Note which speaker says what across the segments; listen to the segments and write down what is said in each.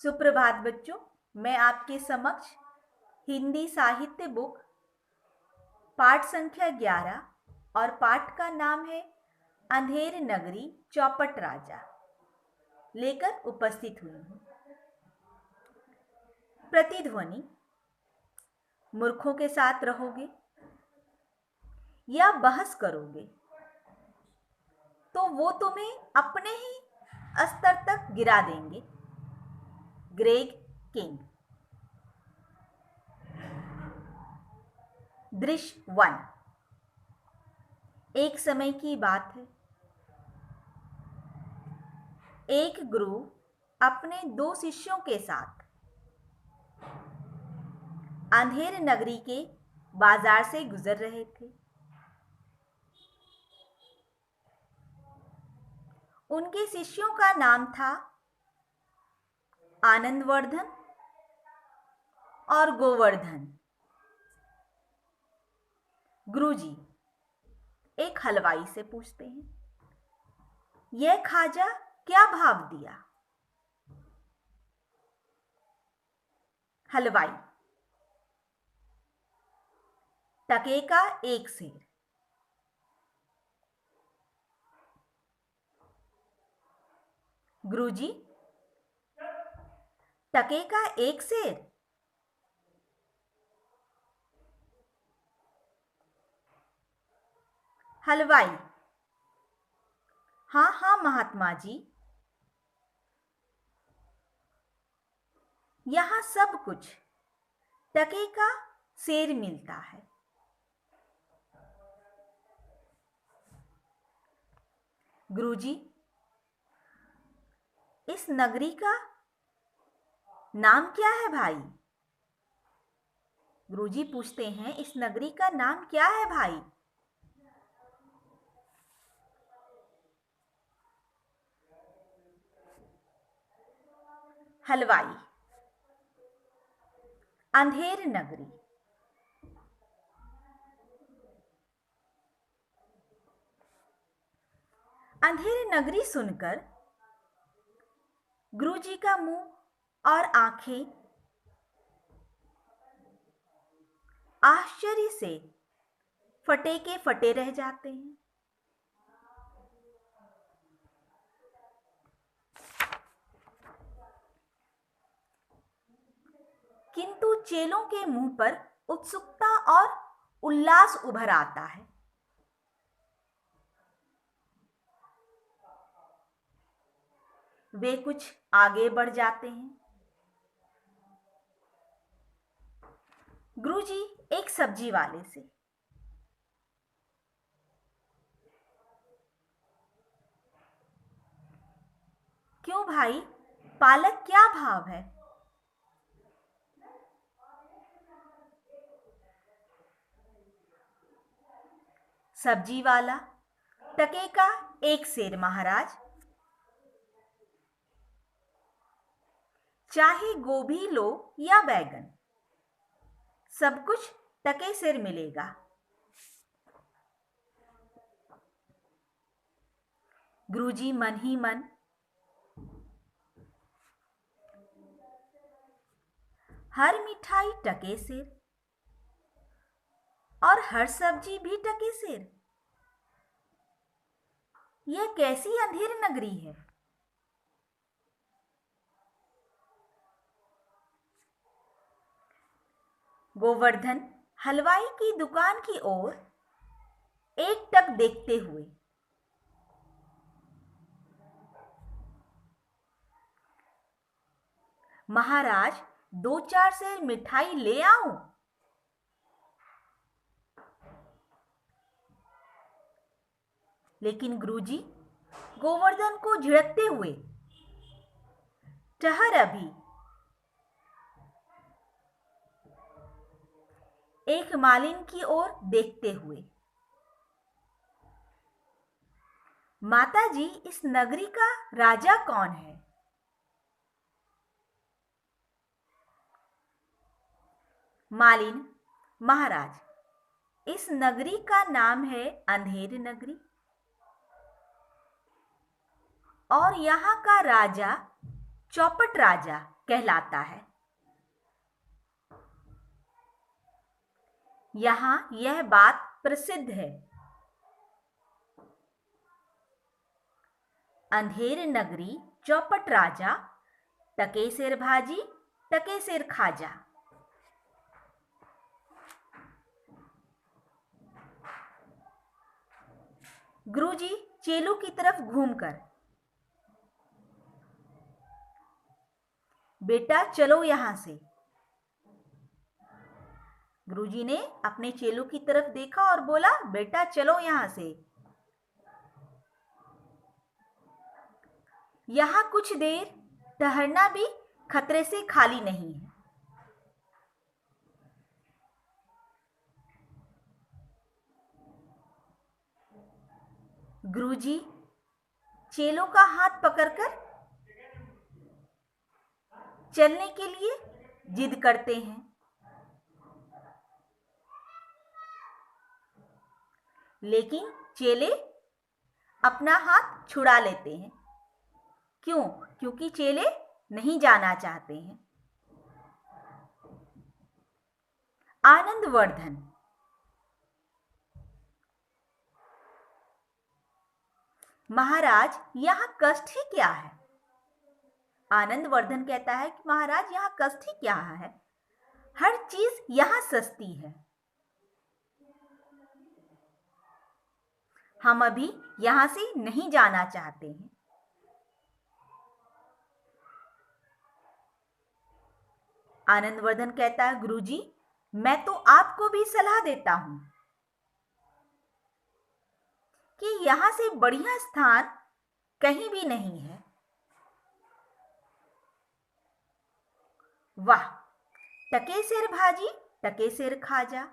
Speaker 1: सुप्रभात बच्चों, मैं आपके समक्ष हिंदी साहित्य बुक पाठ संख्या 11 और पाठ का नाम है अंधेर नगरी चौपट राजा लेकर उपस्थित हुई हूँ। प्रतिध्वनि, मूर्खों के साथ रहोगे या बहस करोगे तो वो तुम्हें अपने ही स्तर तक गिरा देंगे। Greg king. दृश्य 1। एक समय की बात है। एक गुरु अपने 2 शिष्यों के साथ अंधेर नगरी के बाजार से गुजर रहे थे। उनके शिष्यों का नाम था आनंदवर्धन और गोवर्धन। गुरुजी एक हलवाई से पूछते हैं, यह खाजा क्या भाव दिया? हलवाई, टके का 1 सेर। गुरुजी, टके का 1 सेर? हलवाई, हाँ हाँ महात्मा जी, यहाँ सब कुछ टके का सेर मिलता है। गुरुजी, इस नगरी का नाम क्या है भाई? गुरुजी पूछते हैं, इस नगरी का नाम क्या है भाई? हलवाई, अंधेर नगरी। अंधेर नगरी सुनकर गुरुजी का मुंह और आंखें आश्चर्य से फटे के फटे रह जाते हैं। किंतु चेलों के मुंह पर उत्सुकता और उल्लास उभर आता है। वे कुछ आगे बढ़ जाते हैं। गुरुजी एक सब्जी वाले से, क्यों भाई, पालक क्या भाव है? सब्जी वाला, टके का 1 सेर महाराज। चाहे गोभी लो या बैगन, सब कुछ टके सेर मिलेगा। गुरुजी मन ही मन, हर मिठाई टके सेर और हर सब्जी भी टके सेर। यह कैसी अंधेर नगरी है? गोवर्धन हलवाई की दुकान की ओर एकटक देखते हुए, महाराज 2-4 सेर मिठाई ले आऊं? लेकिन गुरुजी गोवर्धन को झिड़कते हुए, ठहर अभी, एक मालिन की ओर देखते हुए, माताजी इस नगरी का राजा कौन है? मालिन, महाराज इस नगरी का नाम है अंधेर नगरी और यहाँ का राजा चौपट राजा कहलाता है। यहाँ यह बात प्रसिद्ध है, अंधेर नगरी चौपट राजा, टके सिर भाजी टके सिर खाजा। गुरुजी चेलों की तरफ घूमकर, बेटा चलो यहां से। गुरुजी ने अपने चेलों की तरफ देखा और बोला, बेटा चलो यहां से। यहां कुछ देर ठहरना भी खतरे से खाली नहीं है। गुरुजी चेलों का हाथ पकड़कर चलने के लिए जिद करते हैं, लेकिन चेले अपना हाथ छुड़ा लेते हैं। क्यों? क्योंकि चेले नहीं जाना चाहते हैं। आनंदवर्धन, महाराज यहाँ कष्ट ही क्या है? आनंदवर्धन कहता है कि महाराज यहाँ कष्ट ही क्या है, हर चीज यहाँ सस्ती है। हम अभी यहाँ से नहीं जाना चाहते हैं। आनंदवर्धन कहता है, गुरुजी मैं तो आपको भी सलाह देता हूं कि यहां से बढ़िया स्थान कहीं भी नहीं है। वाह, टके सिर भाजी टके सिर खाजा।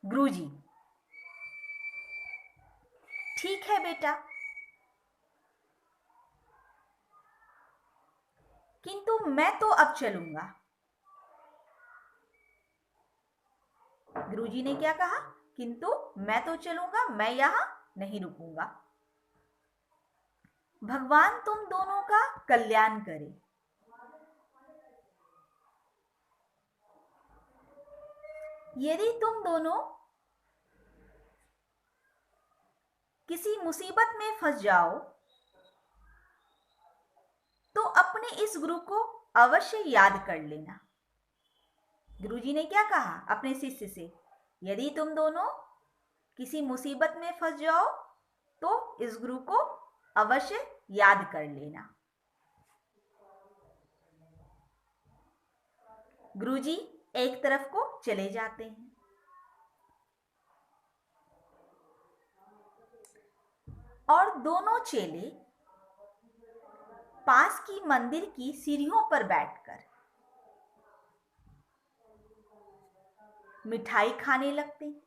Speaker 1: गुरुजी, ठीक है बेटा, किंतु मैं तो अब चलूंगा। गुरुजी ने क्या कहा? किंतु मैं तो चलूंगा, मैं यहां नहीं रुकूंगा। भगवान तुम दोनों का कल्याण करे। यदि तुम दोनों किसी मुसीबत में फंस जाओ तो अपने इस गुरु को अवश्य याद कर लेना। गुरुजी ने क्या कहा अपने शिष्य से? यदि तुम दोनों किसी मुसीबत में फंस जाओ तो इस गुरु को अवश्य याद कर लेना। गुरुजी एक तरफ को चले जाते हैं और दोनों चेले पास की मंदिर की सीढ़ियों पर बैठकर मिठाई खाने लगते हैं।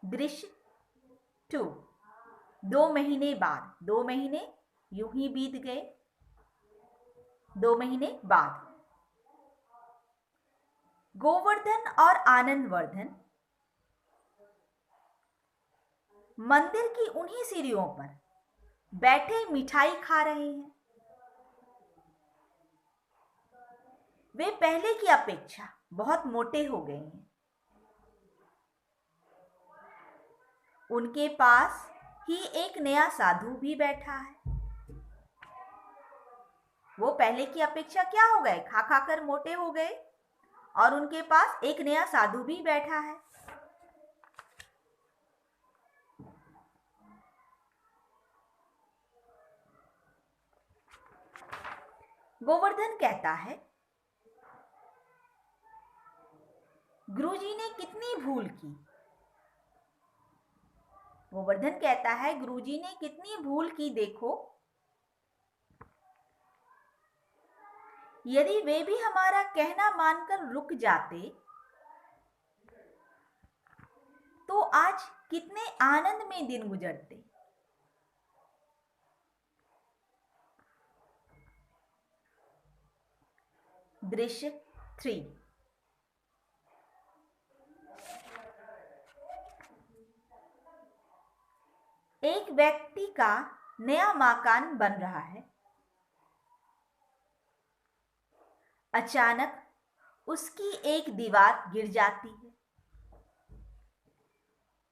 Speaker 1: दृश्य 2, 2 महीने बाद। 2 महीने यूं ही बीत गए। 2 महीने बाद गोवर्धन और आनंदवर्धन मंदिर की उन्हीं सीढ़ियों पर बैठे मिठाई खा रहे हैं। वे पहले की अपेक्षा बहुत मोटे हो गए हैं। उनके पास ही एक नया साधु भी बैठा है। वो पहले की अपेक्षा क्या हो गए? खा खाकर मोटे हो गए और उनके पास एक नया साधु भी बैठा है। गोवर्धन कहता है, गुरुजी ने कितनी भूल की। गोवर्धन कहता है, गुरुजी ने कितनी भूल की देखो। यदि वे भी हमारा कहना मानकर रुक जाते तो आज कितने आनंद में दिन गुजरते। दृश्य 3, एक व्यक्ति का नया मकान बन रहा है। अचानक उसकी एक दीवार गिर जाती है।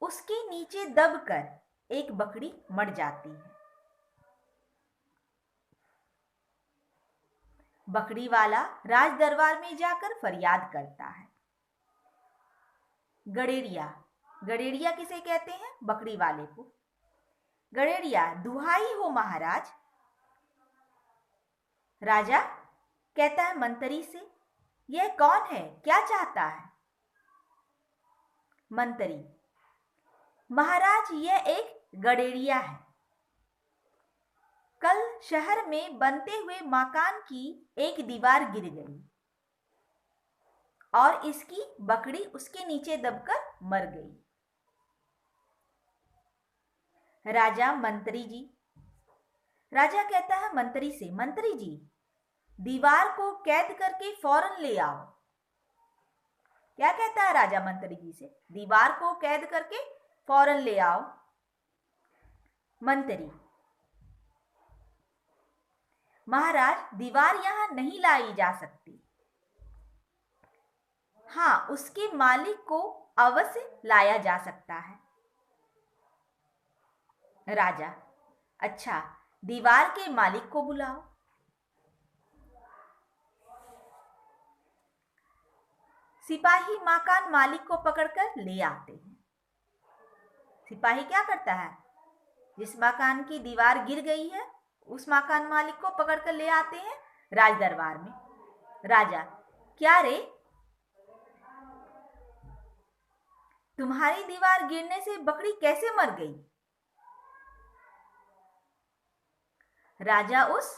Speaker 1: उसके नीचे दबकर एक बकरी मर जाती है। बकरी वाला राज दरबार में जाकर फरियाद करता है। गडेरिया, गडेरिया किसे कहते हैं? बकरी वाले को। गडेरिया, दुहाई हो महाराज। राजा कहता है मंत्री से, यह कौन है, क्या चाहता है? मंत्री, महाराज यह एक गडेरिया है। कल शहर में बनते हुए मकान की एक दीवार गिर गई और इसकी बकरी उसके नीचे दबकर मर गई। राजा कहता है मंत्री से, मंत्री जी दीवार को कैद करके फौरन ले आओ। क्या कहता है राजा मंत्री जी से? दीवार को कैद करके फौरन ले आओ। मंत्री, महाराज दीवार यहां नहीं लाई जा सकती। हाँ, उसके मालिक को अवश्य लाया जा सकता है। राजा, अच्छा, दीवार के मालिक को बुलाओ। सिपाही मकान मालिक को पकड़कर ले आते हैं। सिपाही क्या करता है? जिस मकान की दीवार गिर गई है उस मकान मालिक को पकड़कर ले आते हैं राज दरबार में। राजा, क्या रे, तुम्हारी दीवार गिरने से बकरी कैसे मर गई? राजा उस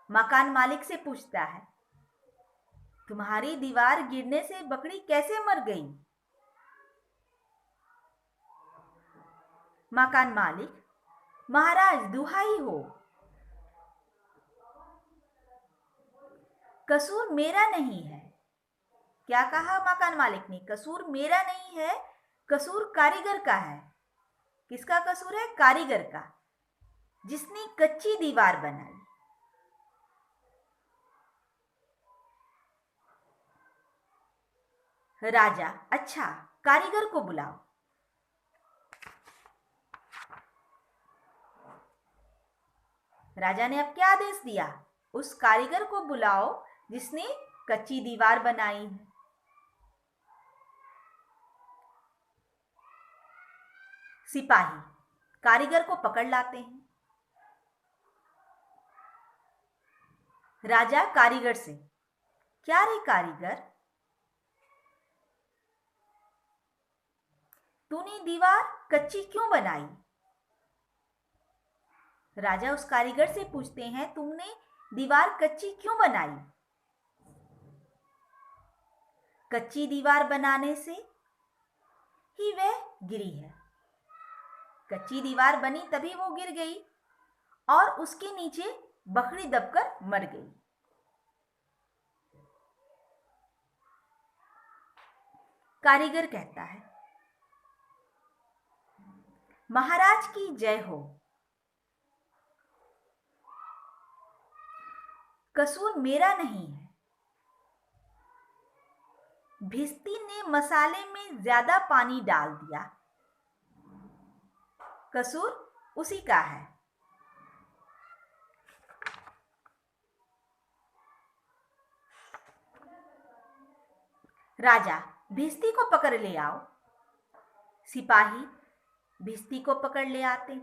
Speaker 1: मकान मालिक से पूछता है, तुम्हारी दीवार गिरने से बकरी कैसे मर गई? मकान मालिक, महाराज दुहाई हो, कसूर मेरा नहीं है। क्या कहा मकान मालिक ने? कसूर मेरा नहीं है, कसूर कारीगर का है। किसका कसूर है? कारीगर का, जिसने कच्ची दीवार बनाई। राजा, अच्छा, कारीगर को बुलाओ। राजा ने अब क्या आदेश दिया? उस कारीगर को बुलाओ जिसने कच्ची दीवार बनाई है। सिपाही कारीगर को पकड़ लाते हैं। राजा कारीगर से, क्या रे कारीगर, तूने दीवार कच्ची क्यों बनाई? राजा उस कारीगर से पूछते हैं, तुमने दीवार कच्ची क्यों बनाई? कच्ची दीवार बनाने से ही वह गिरी है। कच्ची दीवार बनी तभी वो गिर गई और उसके नीचे बकरी दबकर मर गई। कारीगर कहता है, महाराज की जय हो, कसूर मेरा नहीं है। भिस्ती ने मसाले में ज्यादा पानी डाल दिया, कसूर उसी का है। राजा, भिस्ती को पकड़ ले आओ। सिपाही भिस्ती को पकड़ ले आते।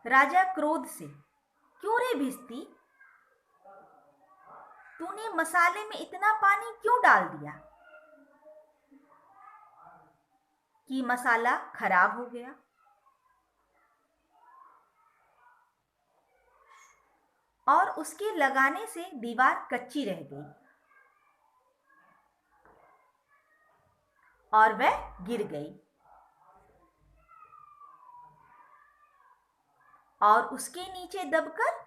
Speaker 1: राजा क्रोध से, क्यों रे भिस्ती, तूने मसाले में इतना पानी क्यों डाल दिया कि मसाला खराब हो गया? और उसके लगाने से दीवार कच्ची रह गई और वह गिर गई और उसके नीचे दबकर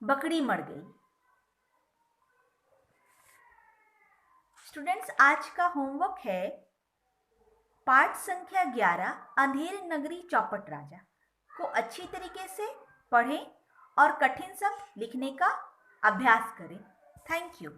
Speaker 1: बकरी मर गई। स्टूडेंट्स, आज का होमवर्क है पाठ संख्या 11 अंधेर नगरी चौपट राजा को अच्छी तरीके से पढ़ें और कठिन शब्द लिखने का अभ्यास करें। Thank you.